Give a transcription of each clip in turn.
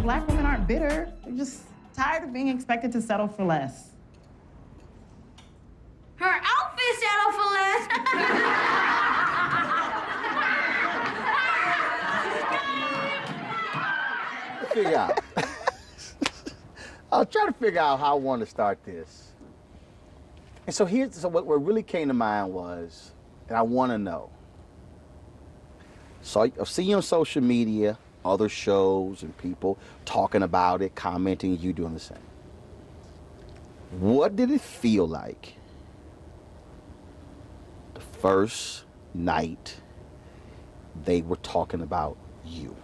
Black women aren't bitter. They're just tired of being expected to settle for less. Her outfit settled for less. Figure out. I'll try to figure out how I want to start this. And so what really came to mind was, and I want to know. So I see you on social media, other shows, and people talking about it, commenting, you doing the same. What did it feel like the first night they were talking about you?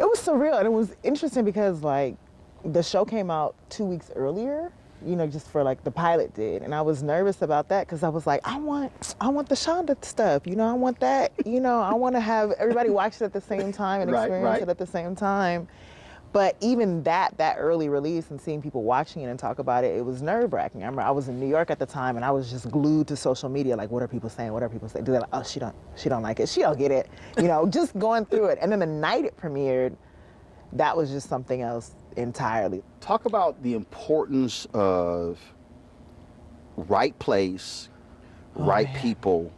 It was surreal, and it was interesting because, like, the show came out 2 weeks earlier, you know, just for, like, the pilot did, and I was nervous about that because I was like, I want the Shonda stuff, you know, I want that, you know, I want to have everybody watch it at the same time and experience it at the same time. But even that early release and seeing people watching it and talk about it, it was nerve-wracking. I remember I was in New York at the time, and I was just glued to social media, like, what are people saying? What are people saying? Do they like, oh, she don't like it. She don't get it. You know, just going through it. And then the night it premiered, that was just something else entirely. Talk about the importance of right place, right people,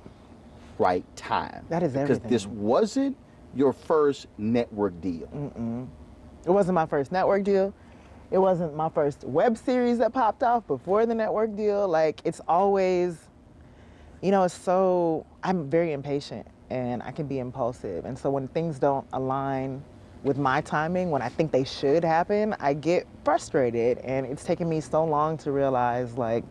right time. That is everything. Because this wasn't your first network deal. Mm-mm. It wasn't my first network deal. It wasn't my first web series that popped off before the network deal. Like, it's always, you know, I'm very impatient and I can be impulsive. And so when things don't align with my timing, when I think they should happen, I get frustrated. And it's taken me so long to realize, like,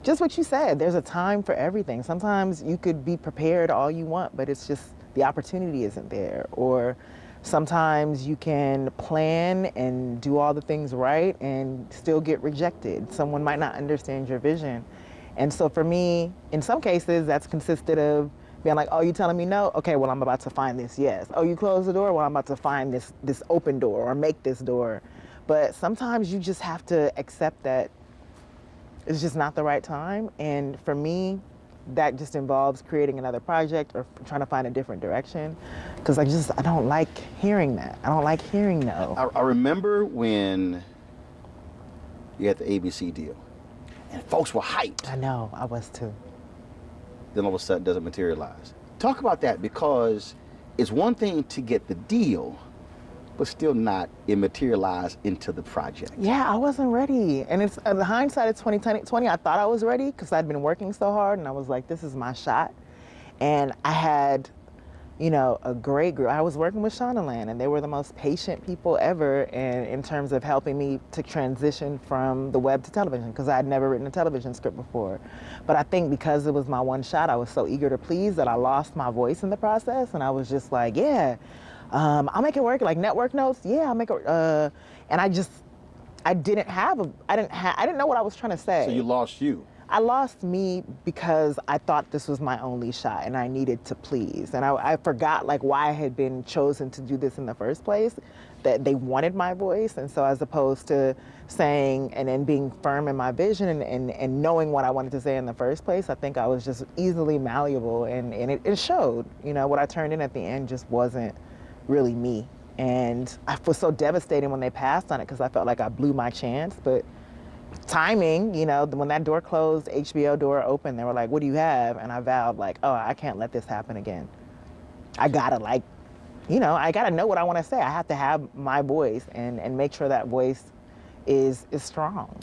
just what you said, there's a time for everything. Sometimes you could be prepared all you want, but it's just the opportunity isn't there. Or sometimes you can plan and do all the things right and still get rejected. Someone might not understand your vision. And so for me, in some cases, that's consisted of being like, oh, you telling me no? Okay, well, I'm about to find this yes. Oh, you close the door? Well, I'm about to find this open door or make this door. But sometimes you just have to accept that it's just not the right time. And for me, that just involves creating another project or trying to find a different direction. Because I don't like hearing that. I don't like hearing no. I remember when you had the ABC deal and folks were hyped. I know, I was too. Then all of a sudden it doesn't materialize. Talk about that, because it's one thing to get the deal, but still not materialize into the project. Yeah, I wasn't ready. And it's in hindsight, it's 2020. I thought I was ready because I'd been working so hard and I was like, this is my shot. And I had, you know, a great group. I was working with Shondaland, and they were the most patient people ever, and in terms of helping me to transition from the web to television, because I had never written a television script before. But I think because it was my one shot, I was so eager to please that I lost my voice in the process, and I was just like, yeah, I'll make it work. Like network notes, yeah, I'll make it. And I didn't know what I was trying to say. So you lost you. I lost me because I thought this was my only shot and I needed to please. And I forgot like why I had been chosen to do this in the first place, that they wanted my voice. And so as opposed to saying and then being firm in my vision and knowing what I wanted to say in the first place, I think I was just easily malleable, and it showed. You know, what I turned in at the end just wasn't really me. And I was so devastated when they passed on it because I felt like I blew my chance. But timing, you know, when that door closed, HBO door opened, they were like, what do you have? And I vowed like, oh, I can't let this happen again. I gotta like, you know, I gotta know what I wanna say. I have to have my voice and make sure that voice is strong.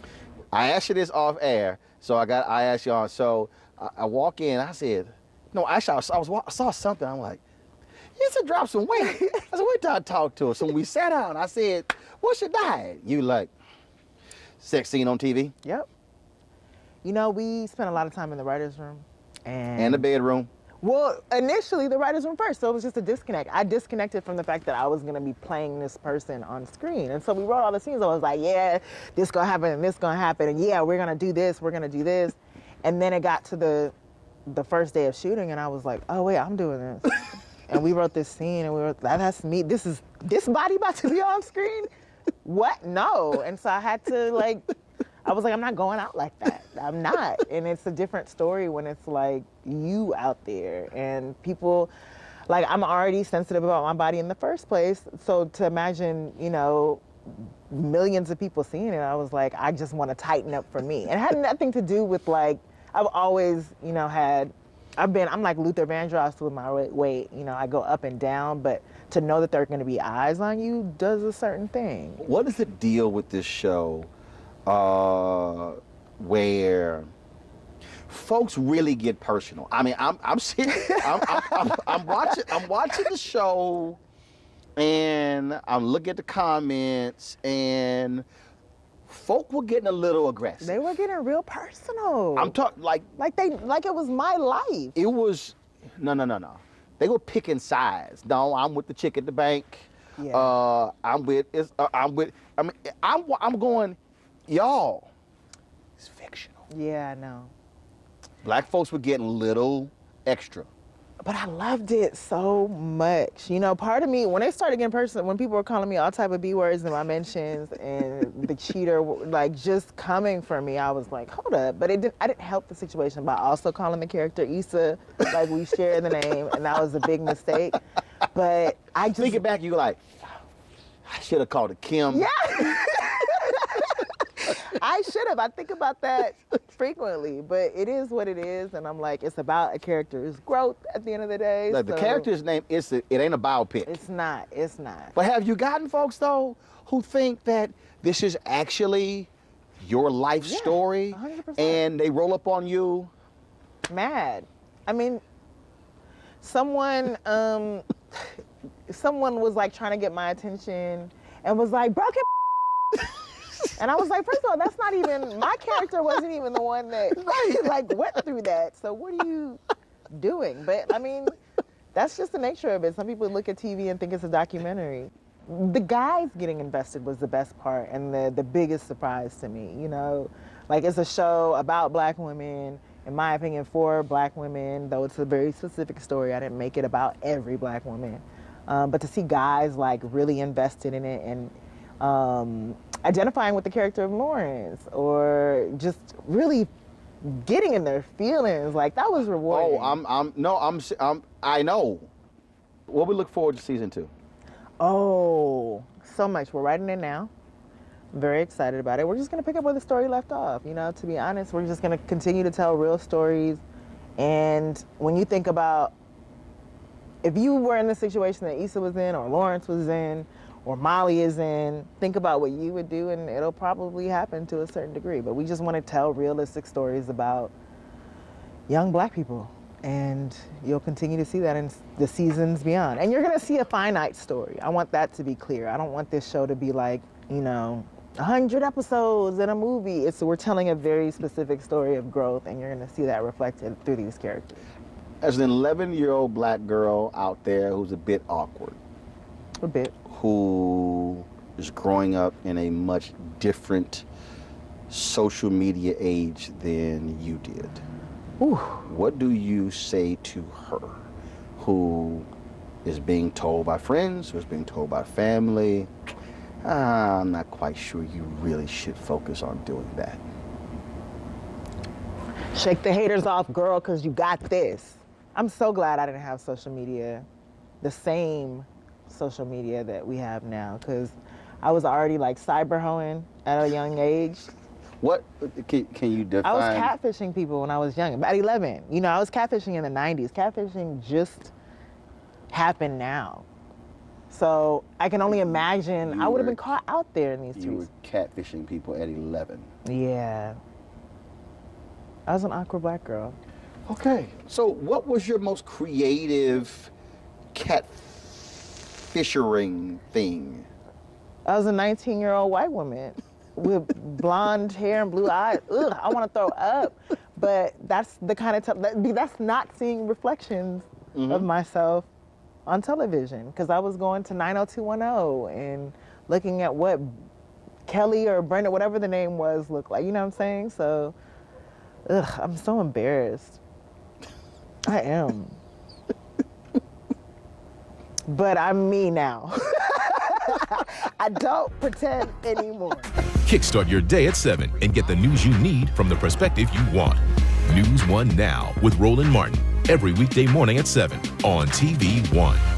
I asked you this off air, so I asked you on. So I walk in, I said, no, actually I saw something, I'm like, you should drop some weight. I said, wait till I talk to her. So when we sat down, I said, what's your diet? You like, sex scene on TV? Yep. You know, we spent a lot of time in the writer's room. And the bedroom? Well, initially the writer's room first, so it was just a disconnect. I disconnected from the fact that I was gonna be playing this person on screen. And so we wrote all the scenes. I was like, yeah, this gonna happen and this gonna happen. And yeah, we're gonna do this, we're gonna do this. And then it got to the first day of shooting and I was like, oh wait, I'm doing this. And we wrote this scene and we were, that's me, this body about to be on screen? What? No. And so I had to like, I was like, I'm not going out like that. I'm not. And it's a different story when it's like you out there and people like, I'm already sensitive about my body in the first place. So to imagine, you know, millions of people seeing it, I was like, I just want to tighten up for me. And it had nothing to do with like, I've always, you know, I'm like Luther Vandross with my weight. You know, I go up and down, but to know that there are going to be eyes on you does a certain thing. What is the deal with this show where folks really get personal? I mean, I'm serious. I'm watching the show, and I'm looking at the comments, and folk were getting a little aggressive. They were getting real personal. I'm talking like it was my life. it was no. They were picking sides. No, I'm with the chick at the bank. Yeah. I'm going, y'all. It's fictional. Yeah, I know. Black folks were getting a little extra. But I loved it so much. You know, part of me, when they started getting personal, when people were calling me all type of B words in my mentions and the cheater, like just coming for me, I was like, hold up. But I didn't help the situation by also calling the character Issa, like we shared the name, and that was a big mistake. But I just... Thinking back, you were like, I should have called it Kim. Yeah. I should have. I think about that frequently, but it is what it is, and I'm like, it's about a character's growth at the end of the day. Like, the character's name, it ain't a biopic. It's not. But have you gotten folks, though, who think that this is actually your life story, 100%. and they roll up on you? Mad. I mean, someone was like trying to get my attention and was like, broken. And I was like, first of all, that's not even, my character wasn't even the one that like went through that. So what are you doing? But I mean, that's just the nature of it. Some people look at TV and think it's a documentary. The guys getting invested was the best part and the biggest surprise to me, you know? Like, it's a show about Black women, in my opinion, for Black women, though it's a very specific story. I didn't make it about every Black woman. But to see guys like really invested in it and identifying with the character of Lawrence, or just really getting in their feelings, like, that was rewarding. I know. What we look forward to season 2? Oh, so much. We're writing it now. I'm very excited about it. We're just gonna pick up where the story left off. You know, to be honest, we're just gonna continue to tell real stories. And when you think about, if you were in the situation that Issa was in, or Lawrence was in, or Molly is in, think about what you would do, and it'll probably happen to a certain degree. But we just want to tell realistic stories about young Black people. And you'll continue to see that in the seasons beyond. And you're gonna see a finite story. I want that to be clear. I don't want this show to be like, you know, 100 episodes in a movie. We're telling a very specific story of growth, and you're gonna see that reflected through these characters. As an 11-year-old Black girl out there who's a bit awkward, A bit. who is growing up in a much different social media age than you did, Ooh. what do you say to her, who is being told by friends, who is being told by family, I'm not quite sure you really should focus on doing that? Shake the haters off, girl, because you got this. I'm so glad I didn't have social media, the same social media that we have now, because I was already like cyber hoeing at a young age. What can you define? I was catfishing people when I was young, about 11. You know, I was catfishing in the 90s. Catfishing just happened now. So I can only imagine I would have been caught out there in these You were streets. catfishing people at 11. Yeah. I was an awkward Black girl. Okay. So what was your most creative catfishing thing? I was a 19-year-old white woman with blonde hair and blue eyes. Ugh, I want to throw up. But that's the kind of that's not seeing reflections of myself on television, because I was going to 90210 and looking at what Kelly or Brenda, whatever the name was, looked like. You know what I'm saying? So, I'm so embarrassed. I am. But I'm me now. I don't pretend anymore. Kickstart your day at 7 and get the news you need from the perspective you want. NewsOne Now with Roland Martin. every weekday morning at 7 on TV 1.